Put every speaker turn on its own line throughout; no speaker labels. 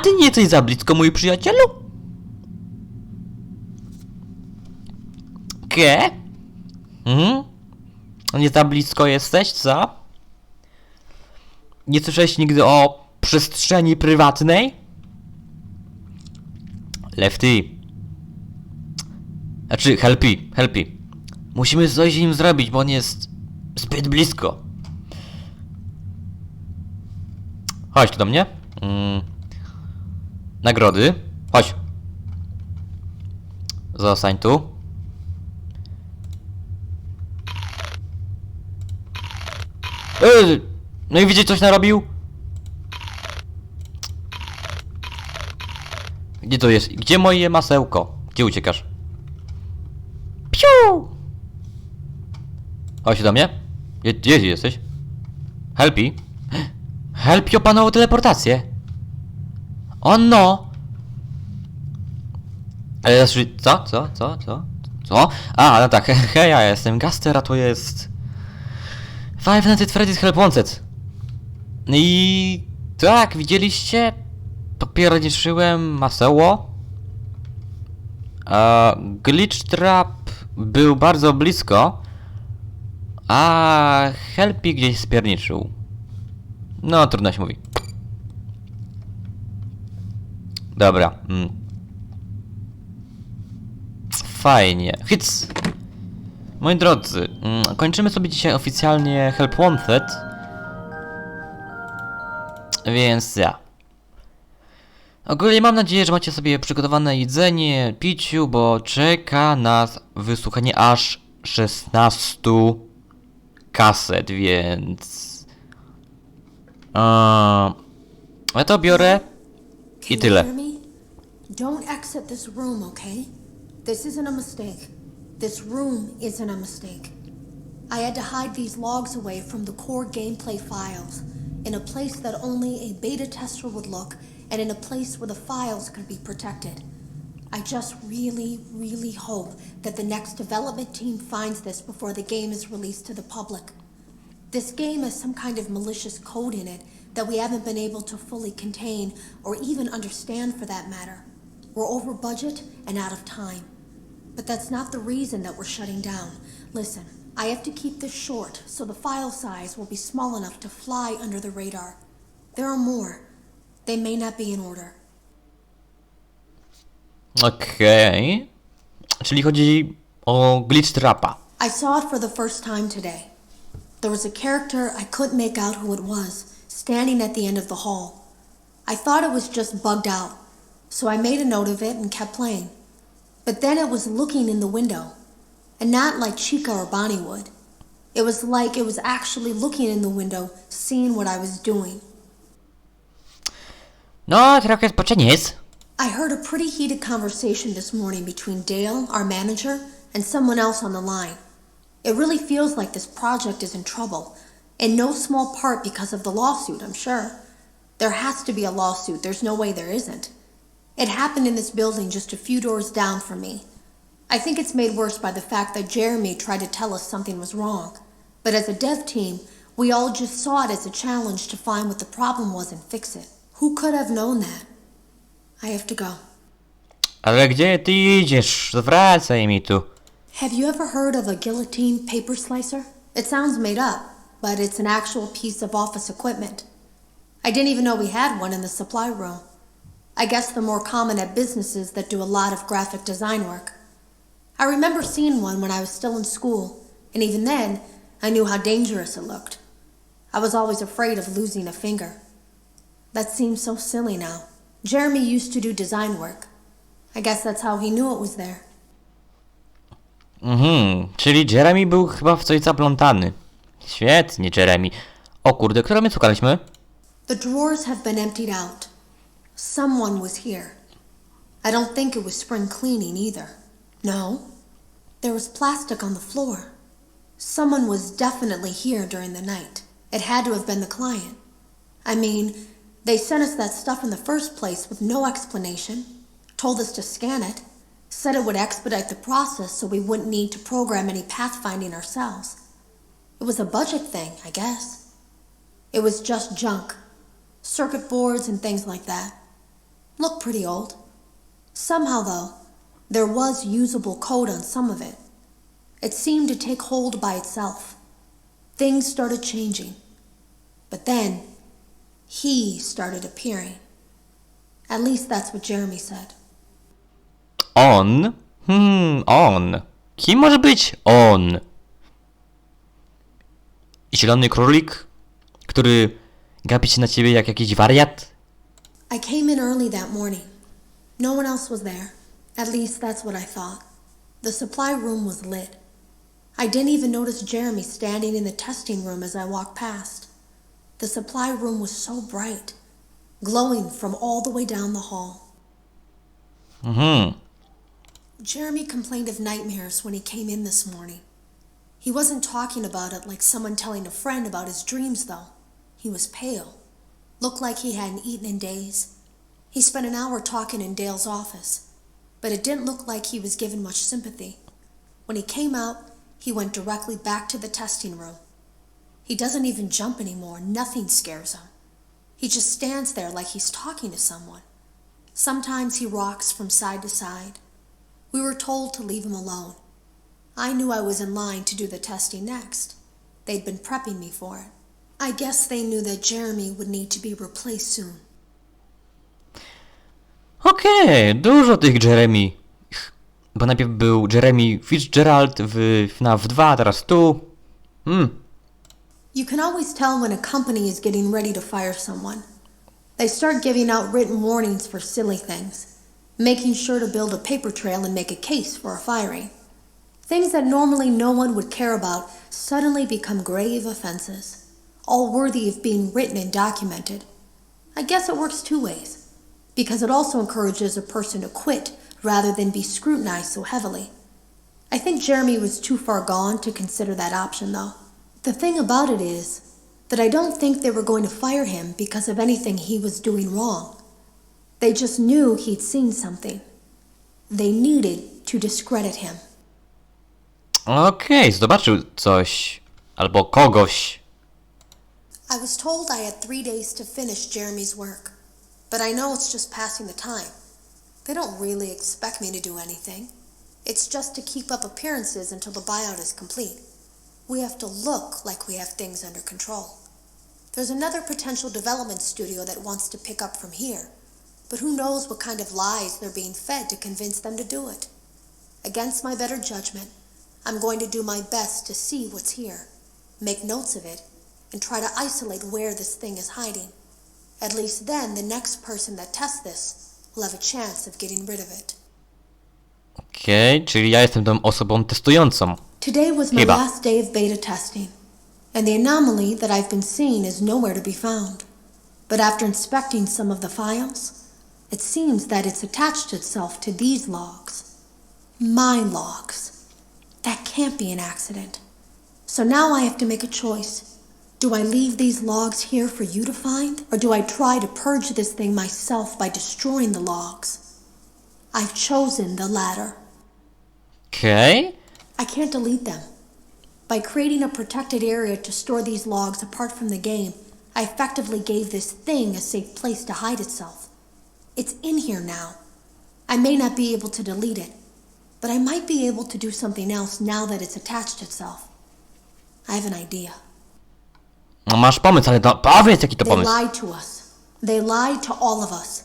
ty nie jesteś za blisko, mój przyjacielu? Kie? Nie za blisko jesteś, co? Nie słyszałeś nigdy o przestrzeni prywatnej? Lefty. Znaczy, helpy. Musimy coś z nim zrobić, bo on jest zbyt blisko. Chodź tu do mnie. Nagrody. Chodź. Zostań tu. No i widzicie, coś narobił? Gdzie to jest? Gdzie moje masełko? Gdzie uciekasz? Piu! Chodź do mnie. Gdzie jesteś? Helpy? Helpy opanował teleportację. O no! Co? A, no tak, hej, ja jestem Gaster, a to jest... Five Nights at Freddy's Help Wanted. I... tak, widzieliście? Popierniczyłem maseło. GLITCHTRAP był bardzo blisko. A Helpy gdzieś spierniczył. No, trudno się mówi. Dobra. Fajnie. Hits! Moi drodzy, kończymy sobie dzisiaj oficjalnie Help Wanted. Więc ja. Ogólnie mam nadzieję, że macie sobie przygotowane jedzenie, piciu, bo czeka nas wysłuchanie aż 16 kaset, więc... ja to biorę i tyle.
Don't exit this room, okay? This isn't a mistake. This room isn't a mistake. I had to hide these logs away from the core gameplay files, in a place that only a beta tester would look, and in a place where the files could be protected. I just really hope that the next development team finds this before the game is released to the public. This game has some kind of malicious code in it that we haven't been able to fully contain, or even understand for that matter. We're over budget and out of time. But that's not the reason that we're shutting down. Listen, I have to keep this short, so the file size will be small enough to fly under the radar. There are more. They may not be in order.
Okej. Czyli chodzi o GLITCHTRAPa.
I saw it for the first time today. There was a character I couldn't make out who it was, standing at the end of the hall. I thought it was just bugged out, so I made a note of it and kept playing. But then it was looking in the window, and not like Chica or Bonnie would. It was like it was actually looking in the window, seeing what I was doing.
No, trochę spoczeniec.
I heard a pretty heated conversation this morning between Dale, our manager, and someone else on the line. It really feels like this project is in trouble, in no small part because of the lawsuit, I'm sure. There has to be a lawsuit, there's no way there isn't. It happened in this building just a few doors down from me. I think it's made worse by the fact that Jeremy tried to tell us something was wrong. But as a dev team, we all just saw it as a challenge to find what the problem was and fix it. Who could have known that? I have to go.
Ale gdzie ty idziesz? Wracaj mi tu.
Have you ever heard of a guillotine paper slicer? It sounds made up, but it's an actual piece of office equipment. I didn't even know we had one in the supply room. I guess they're more common at businesses that do a lot of graphic design work. I remember seeing one when I was still in school, and even then, I knew how dangerous it looked. I was always afraid of losing a finger. That seems so silly now. Jeremy used to do design work. I guess that's how he knew it was there.
Czyli Jeremy był chyba w coś zaplątany. Świetnie, Jeremy. O kurde, które my szukaliśmy?
The drawers have been emptied out. Someone was here. I don't think it was spring cleaning either. No. There was plastic on the floor. Someone was definitely here during the night. It had to have been the client. I mean, they sent us that stuff in the first place with no explanation, told us to scan it, said it would expedite the process so we wouldn't need to program any pathfinding ourselves. It was a budget thing, I guess. It was just junk. Circuit boards and things like that. Looked pretty old. Somehow, though, there was usable code on some of it. It seemed to take hold by itself. Things started changing. But then, he started appearing. At least that's what Jeremy said.
On? On. Kim może być on? Zielony królik, który gapi się na ciebie jak jakiś wariat?
I came in early that morning. No one else was there. At least that's what I thought. The supply room was lit. I didn't even notice Jeremy standing in the testing room as I walked past. The supply room was so bright, glowing from all the way down the hall. Jeremy complained of nightmares when he came in this morning. He wasn't talking about it like someone telling a friend about his dreams, though. He was pale. Looked like he hadn't eaten in days. He spent an hour talking in Dale's office, but it didn't look like he was given much sympathy. When he came out, he went directly back to the testing room. He doesn't even jump anymore. Nothing scares him. He just stands there like he's talking to someone. Sometimes he rocks from side to side. We were told to leave him alone. I knew I was in line to do the testing next. They'd been prepping me for it. I guess they knew that Jeremy would need to be replaced soon.
Okej, dużo tych Jeremy. Bo najpierw był Jeremy Fitzgerald w FNaF 2, a teraz tu.
You can always tell when a company is getting ready to fire someone. They start giving out written warnings for silly things, making sure to build a paper trail and make a case for a firing. Things that normally no one would care about suddenly become grave offenses, all worthy of being written and documented. I guess it works two ways, because it also encourages a person to quit rather than be scrutinized so heavily. I think Jeremy was too far gone to consider that option, though. The thing about it is that I don't think they were going to fire him because of anything he was doing wrong. They just knew he'd seen something. They needed to discredit him.
Okej, zobaczył coś. Albo kogoś.
I was told I had 3 days to finish Jeremy's work, but I know it's just passing the time. They don't really expect me to do anything. It's just to keep up appearances until the buyout is complete. We have to look like we have things under control. There's another potential development studio that wants to pick up from here, but who knows what kind of lies they're being fed to convince them to do it. Against my better judgment, I'm going to do my best to see what's here, make notes of it, and try to isolate where this thing is hiding. At least then the next person that tests this will have a chance of getting rid of it.
Okej, czyli ja jestem tą osobą testującą.
Today was my
Chyba.
last day of beta testing, and the anomaly that I've been seeing is nowhere to be found. But after inspecting some of the files, it seems that it's attached itself to these logs. My logs. That can't be an accident. So now I have to make a choice. Do I leave these logs here for you to find, or do I try to purge this thing myself by destroying the logs? I've chosen the latter.
Okej.
I can't delete them. By creating a protected area to store these logs apart from the game, I effectively gave this thing a safe place to hide itself. It's in here now. I may not be able to delete it, but I might be able to do something else now that it's attached itself. I have an idea.
No masz pomysł, ale no, powiedz jaki to
They
pomysł.
lied to us. They lied to all of us.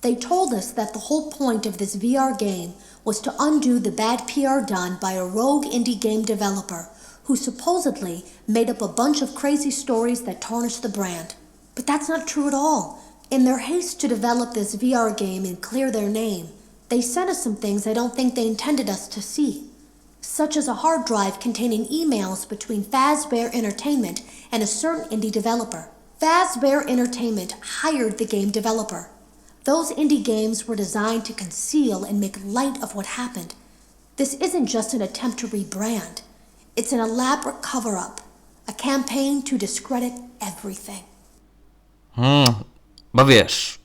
They told us that the whole point of this VR game was to undo the bad PR done by a rogue indie game developer who supposedly made up a bunch of crazy stories that tarnished the brand. But that's not true at all. In their haste to develop this VR game and clear their name, they sent us some things I don't think they intended us to see, such as a hard drive containing emails between Fazbear Entertainment and a certain indie developer. Fazbear Entertainment hired the game developer. Those indie games were designed to conceal and make light of what happened. This isn't just an attempt to rebrand. It's an elaborate cover-up, a campaign to discredit everything.
Bo wiesz,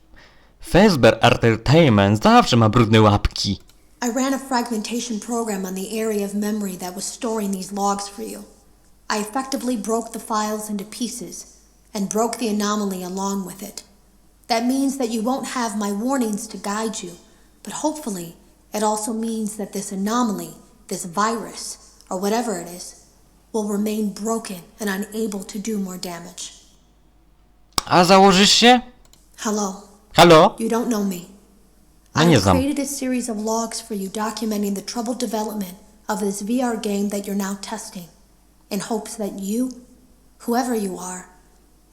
Fazbear Entertainment zawsze ma brudne łapki.
I ran a fragmentation program on the area of memory that was storing these logs for you. I effectively broke the files into pieces and broke the anomaly along with it. That means that you won't have my warnings to guide you, but hopefully it also means that this anomaly, this virus, or whatever it is, will remain broken and unable to do more damage.
A założysz się?
Hello.
Halo?
You don't know me.
No nie
I've
znam.
created a series of logs for you documenting the troubled development of this VR game that you're now testing, in hopes that you, whoever you are,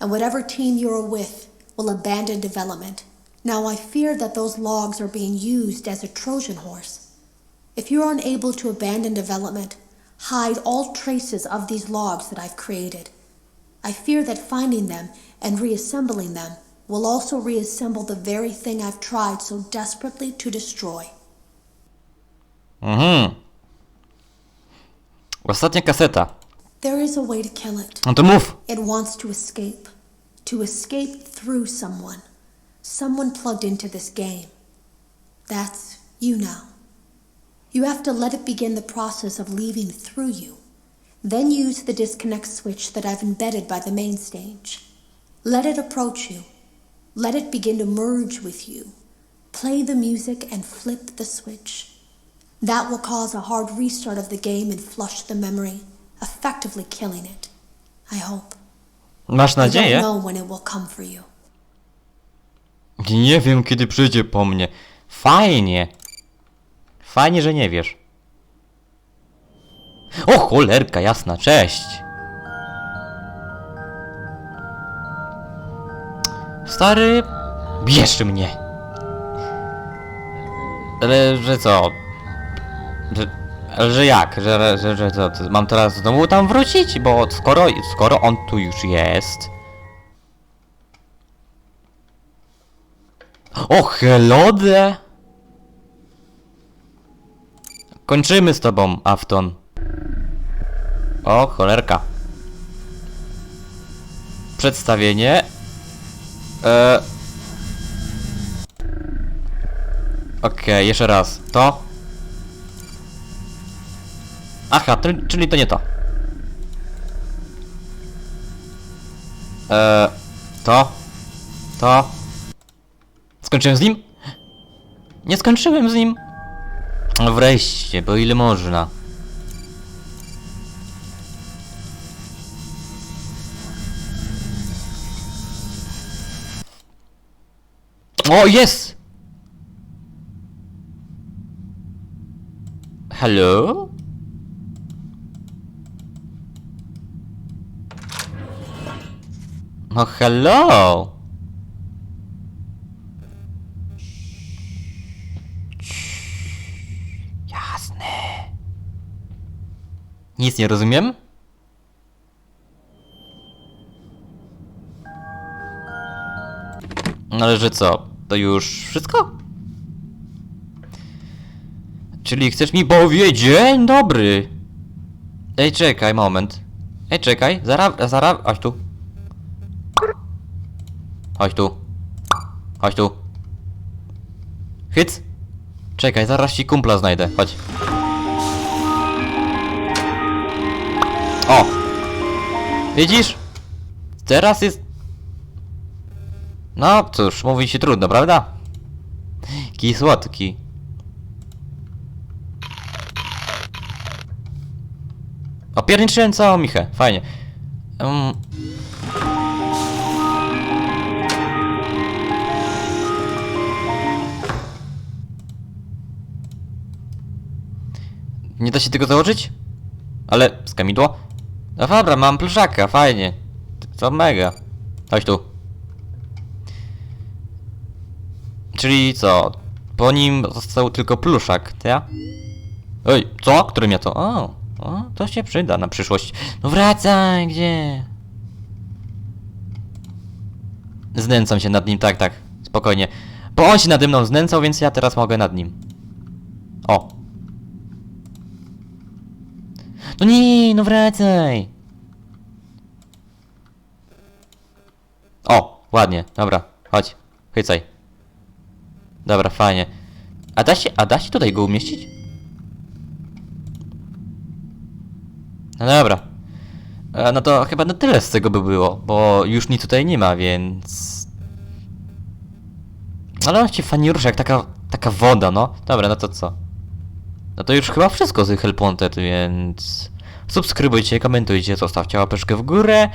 and whatever team you're with, will abandon development. Now I fear that those logs are being used as a Trojan horse. If you are unable to abandon development, hide all traces of these logs that I've created. I fear that finding them and reassembling them will also reassemble the very thing I've tried so desperately to destroy.
Ostatnia kaseta.
There is a way to kill it.
No to mów.
It wants to escape. To escape through someone. Someone plugged into this game. That's you now. You have to let it begin the process of leaving through you. Then use the disconnect switch that I've embedded by the main stage. Let it approach you. Let it begin to merge with you. Play the music and flip the switch. That will cause a hard restart of the game and flush the memory, effectively killing it. I hope.
Masz
I don't
nadzieję?
know when it will come for you.
Nie wiem, kiedy przyjdzie po mnie. Fajnie. Fajnie, że nie wiesz. O, cholerka jasna, cześć. Stary, bierz mnie. Ale, że co? Że jak? Że co? Mam teraz znowu tam wrócić? Bo skoro on tu już jest... O, helode! Kończymy z tobą, Afton. O, cholerka. Przedstawienie. Okej, jeszcze raz. To. Aha, czyli to nie to. To. To. Skończyłem z nim? Nie skończyłem z nim. No wreszcie, bo ile można. O, jest! Hello? No hello! Jasne. Nic nie rozumiem? Ale że co? To już wszystko? Czyli chcesz mi powiedzieć? Dzień dobry! Ej, czekaj, moment. Ej, czekaj, zaraz, chodź tu. Chodź tu. Chodź tu. Hyc. Czekaj, zaraz ci kumpla znajdę, chodź. O! Widzisz? Teraz jest... No cóż, mówi się trudno, prawda? Kij słodki. Opierniczyłem całą michę, fajnie. Nie da się tego założyć? Ale skamidło? No dobra, mam pluszaka, fajnie. To mega. Chodź tu. Czyli co? Po nim został tylko pluszak, ja? Oj, co? Którym ja to? O, to się przyda na przyszłość. No wracaj, gdzie? Znęcam się nad nim, tak, spokojnie. Bo on się nade mną znęcał, więc ja teraz mogę nad nim. O. No nie, no wracaj. O, ładnie, dobra, chodź, chycaj. Dobra, fajnie. A da się tutaj go umieścić? No dobra. No to chyba na tyle z tego by było, bo już nic tutaj nie ma, więc... Ale on się fajnie rusza jak taka woda, no. Dobra, no to co? No to już chyba wszystko z Help Wanted, więc... Subskrybujcie, komentujcie, zostawcie łapeczkę w górę.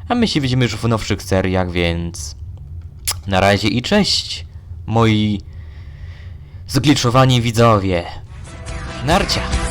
A my się widzimy już w nowszych seriach, więc... Na razie i cześć, moi zgliczowani widzowie. Narcia!